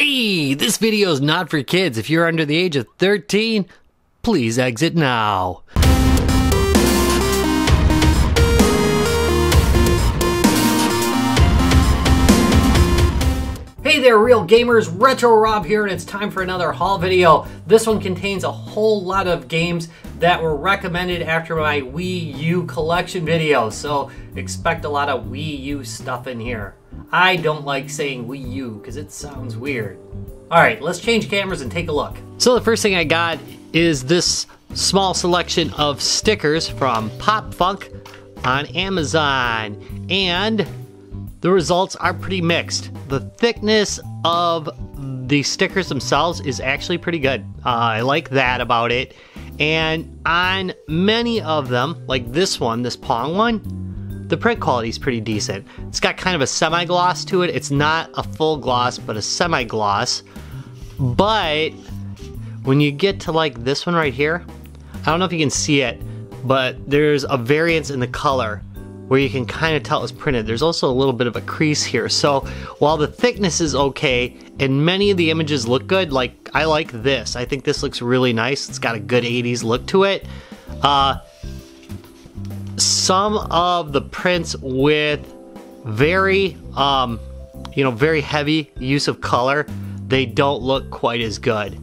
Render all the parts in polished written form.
Hey, this video is not for kids. If you're under the age of 13, please exit now. Hey there, real gamers, Retro Rob here, and it's time for another haul video. This one contains a whole lot of games that were recommended after my Wii U collection video, so expect a lot of Wii U stuff in here. I don't like saying Wii U because it sounds weird. Alright, let's change cameras and take a look. So the first thing I got is this small selection of stickers from Pop Funk on Amazon, and the results are pretty mixed. The thickness of the stickers themselves is actually pretty good. I like that about it. And on many of them, like this one, this Pong one, the print quality is pretty decent. It's got kind of a semi-gloss to it. It's not a full gloss, but a semi-gloss. But when you get to like this one right here, I don't know if you can see it, but there's a variance in the color where you can kind of tell it was printed. There's also a little bit of a crease here. So while the thickness is okay and many of the images look good, like I like this. I think this looks really nice. It's got a good 80s look to it. Some of the prints with very, very heavy use of color, they don't look quite as good.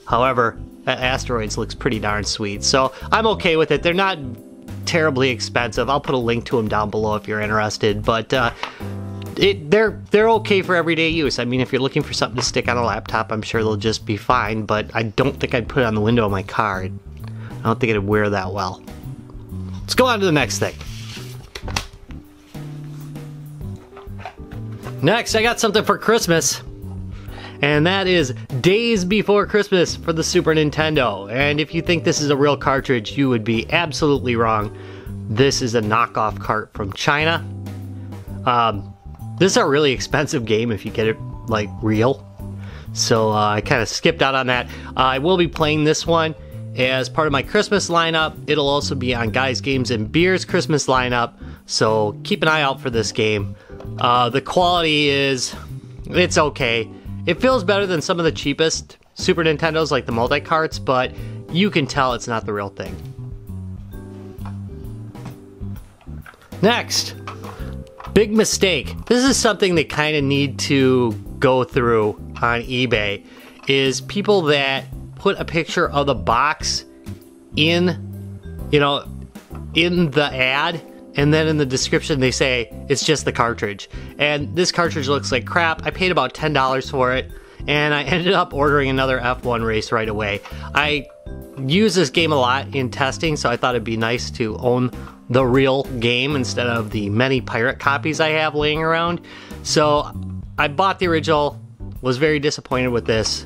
However, Asteroids looks pretty darn sweet. So I'm okay with it. They're not terribly expensive. I'll put a link to them down below if you're interested, but they're okay for everyday use. I mean, if you're looking for something to stick on a laptop, I'm sure they'll just be fine, but I don't think I'd put it on the window of my car. I don't think it'd wear that well. Let's go on to the next thing. Next, I got something for Christmas, and that is Days Before Christmas for the Super Nintendo. And if you think this is a real cartridge, you would be absolutely wrong. This is a knockoff cart from China. This is a really expensive game if you get it like real. So I kind of skipped out on that. I will be playing this one as part of my Christmas lineup. It'll also be on Guys Games and Beers Christmas lineup. So keep an eye out for this game. The quality it's okay. It feels better than some of the cheapest Super Nintendos, like the multi-carts, but you can tell it's not the real thing. Next, big mistake. This is something they kind of need to go through on eBay, is people that put a picture of the box in the ad, and then in the description they say it's just the cartridge. And this cartridge looks like crap. I paid about $10 for it, and I ended up ordering another F1 race right away. I use this game a lot in testing, so I thought it'd be nice to own the real game instead of the many pirate copies I have laying around. So I bought the original, was very disappointed with this,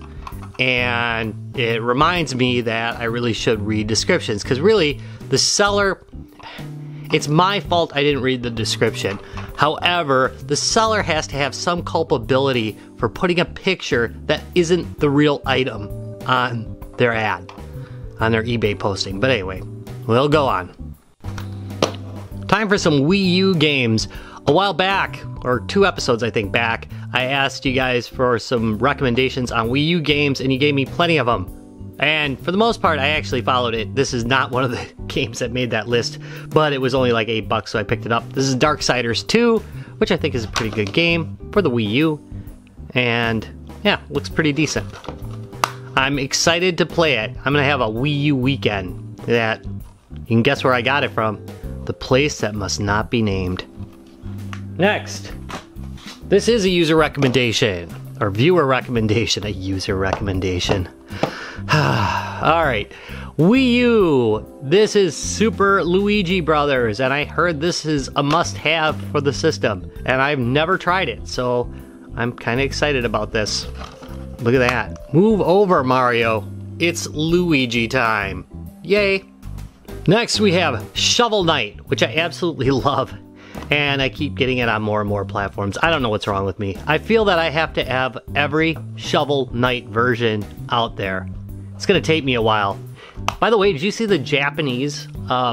and it reminds me that I really should read descriptions, because really the seller, it's my fault I didn't read the description. However, the seller has to have some culpability for putting a picture that isn't the real item on their ad, on their eBay posting. But anyway, we'll go on. Time for some Wii U games. A while back, or 2 episodes I think back, I asked you guys for some recommendations on Wii U games, and you gave me plenty of them. And for the most part, I actually followed it. This is not one of the games that made that list, but it was only like $8, so I picked it up. This is Darksiders 2, which I think is a pretty good game for the Wii U. And yeah, looks pretty decent. I'm excited to play it. I'm gonna have a Wii U weekend. That, you can guess where I got it from. The place that must not be named. Next, this is a user recommendation, or viewer recommendation, a user recommendation. Alright, Wii U. This is Super Luigi Brothers, and I heard this is a must-have for the system, and I've never tried it, so I'm kind of excited about this. Look at that. Move over, Mario. It's Luigi time. Yay. Next we have Shovel Knight, which I absolutely love, and I keep getting it on more and more platforms. I don't know what's wrong with me. I feel that I have to have every Shovel Knight version out there. It's gonna take me a while. By the way, did you see the Japanese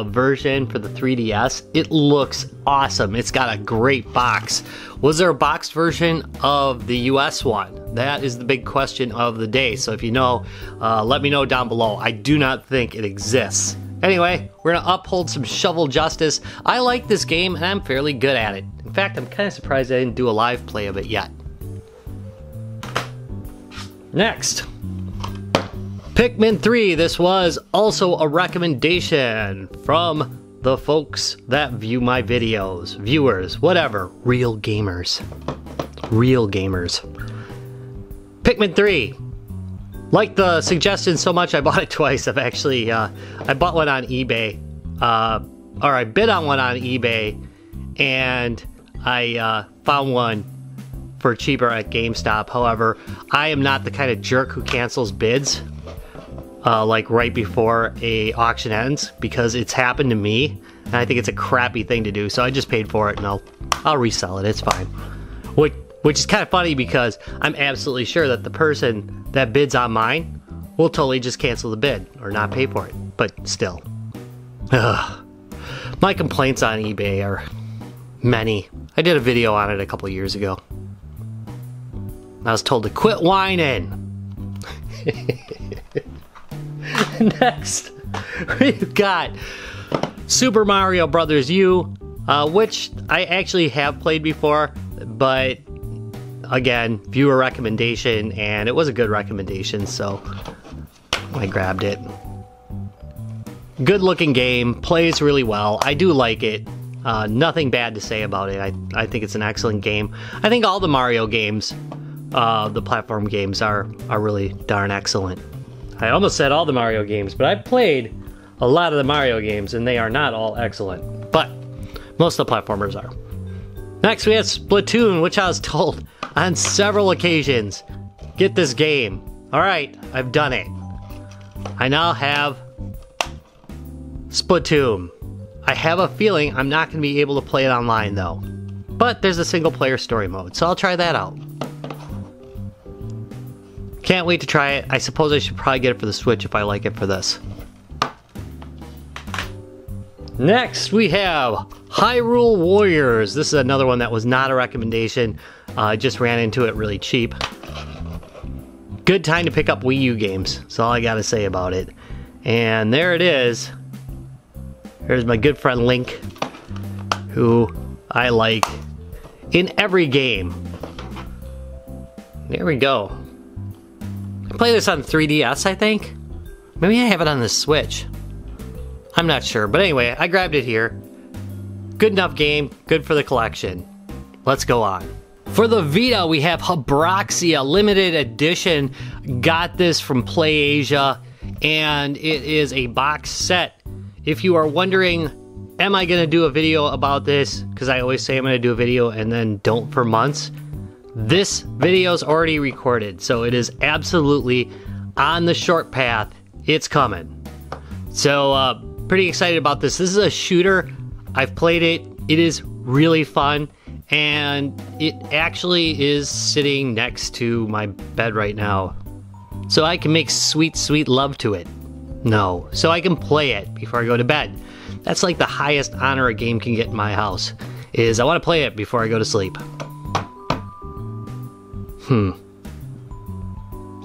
version for the 3DS. It looks awesome. It's got a great box. Was there a boxed version of the US one? That is the big question of the day. So if you know, let me know down below. I do not think it exists. Anyway, we're gonna uphold some shovel justice. I like this game and I'm fairly good at it. In fact, I'm kind of surprised I didn't do a live play of it yet. Next, Pikmin 3. This was also a recommendation from the folks that view my videos. Viewers, whatever. Real gamers. Real gamers. Pikmin 3. Liked the suggestion so much I bought it twice. I've actually, I bought one on eBay. Or I bid on one on eBay. And I found one for cheaper at GameStop. However, I am not the kind of jerk who cancels bids like right before a auction ends, because it's happened to me and I think it's a crappy thing to do. So I just paid for it and I'll resell it. It's fine. Which is kind of funny because I'm absolutely sure that the person that bids on mine will totally just cancel the bid or not pay for it. But still. Ugh. My complaints on eBay are many. I did a video on it a couple years ago. I was told to quit whining. Next, we've got Super Mario Bros. U, which I actually have played before, but again, viewer recommendation, and it was a good recommendation, so I grabbed it. Good looking game, plays really well. I do like it. Nothing bad to say about it. I think it's an excellent game. I think all the Mario games, the platform games, are really darn excellent. I almost said all the Mario games, but I've played a lot of the Mario games and they are not all excellent. But most of the platformers are. Next we have Splatoon, which I was told on several occasions, get this game. Alright, I've done it. I now have Splatoon. I have a feeling I'm not going to be able to play it online though. But there's a single player story mode, so I'll try that out. Can't wait to try it. I suppose I should probably get it for the Switch if I like it for this. Next, we have Hyrule Warriors. This is another one that was not a recommendation. I just ran into it really cheap. Good time to pick up Wii U games. That's all I gotta say about it. And there it is. Here's my good friend Link, who I like in every game. There we go. I play this on 3DS, I think. Maybe I have it on the Switch. I'm not sure, but anyway, I grabbed it here. Good enough game, good for the collection. Let's go on. For the Vita, we have Habroxia Limited Edition. Got this from PlayAsia, and it is a box set. If you are wondering, am I gonna do a video about this? Because I always say I'm gonna do a video and then don't for months. This video is already recorded, so it is absolutely on the short path. It's coming. So, pretty excited about this. This is a shooter. I've played it. It is really fun, and it actually is sitting next to my bed right now. So I can make sweet, sweet love to it. No. So I can play it before I go to bed. That's like the highest honor a game can get in my house, is I want to play it before I go to sleep.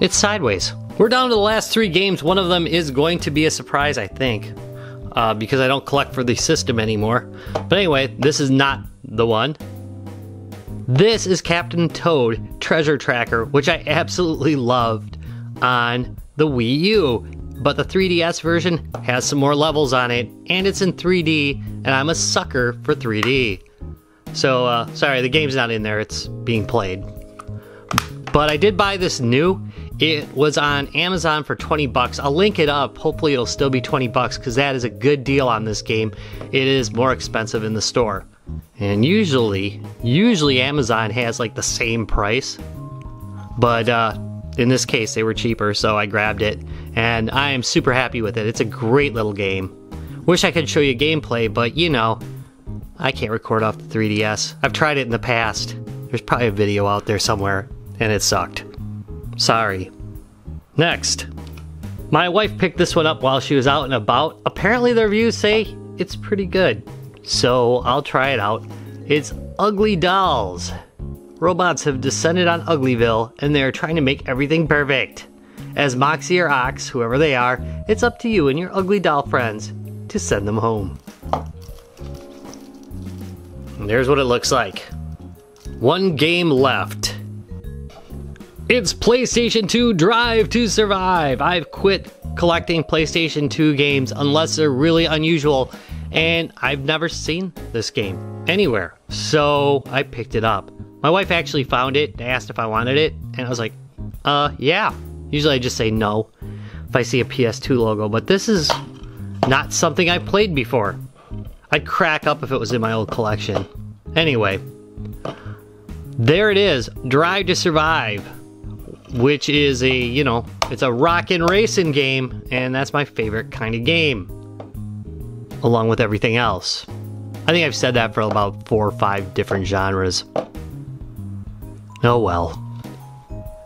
It's sideways. We're down to the last 3 games. One of them is going to be a surprise, I think, because I don't collect for the system anymore. But anyway, this is not the one. This is Captain Toad Treasure Tracker, which I absolutely loved on the Wii U. But the 3DS version has some more levels on it, and it's in 3D, and I'm a sucker for 3D. So, sorry, the game's not in there. It's being played. But I did buy this new. It was on Amazon for 20 bucks. I'll link it up. Hopefully it'll still be 20 bucks because that is a good deal on this game. It is more expensive in the store. And usually Amazon has like the same price. But in this case they were cheaper, so I grabbed it. And I am super happy with it. It's a great little game. Wish I could show you gameplay, but you know, I can't record off the 3DS. I've tried it in the past. There's probably a video out there somewhere. And it sucked. Sorry. Next, My wife picked this one up while she was out and about. Apparently the reviews say it's pretty good. So I'll try it out. It's Ugly Dolls. Robots have descended on Uglyville and they're trying to make everything perfect. As Moxie or Ox, whoever they are, it's up to you and your ugly doll friends to send them home. And there's what it looks like. One game left. It's PlayStation 2 Drive to Survive. I've quit collecting PlayStation 2 games unless they're really unusual, and I've never seen this game anywhere, so I picked it up. My wife actually found it and asked if I wanted it, and I was like, yeah. Usually I just say no if I see a PS2 logo, but this is not something I played before. I'd crack up if it was in my old collection. Anyway, there it is, Drive to Survive, which is a, you know, it's a rockin' racing game, and that's my favorite kind of game, along with everything else. I think I've said that for about 4 or 5 different genres. Oh well.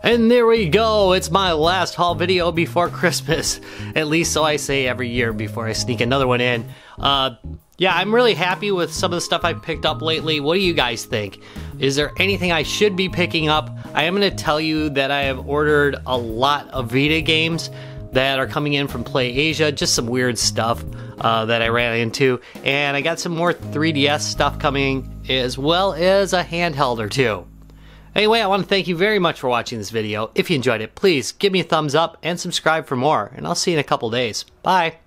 And there we go, it's my last haul video before Christmas. At least so I say every year before I sneak another one in. Yeah, I'm really happy with some of the stuff I've picked up lately. What do you guys think? Is there anything I should be picking up? I am going to tell you that I have ordered a lot of Vita games that are coming in from Play Asia. Just some weird stuff that I ran into. And I got some more 3DS stuff coming, as well as a handheld or two. Anyway, I want to thank you very much for watching this video. If you enjoyed it, please give me a thumbs up and subscribe for more. And I'll see you in a couple days. Bye.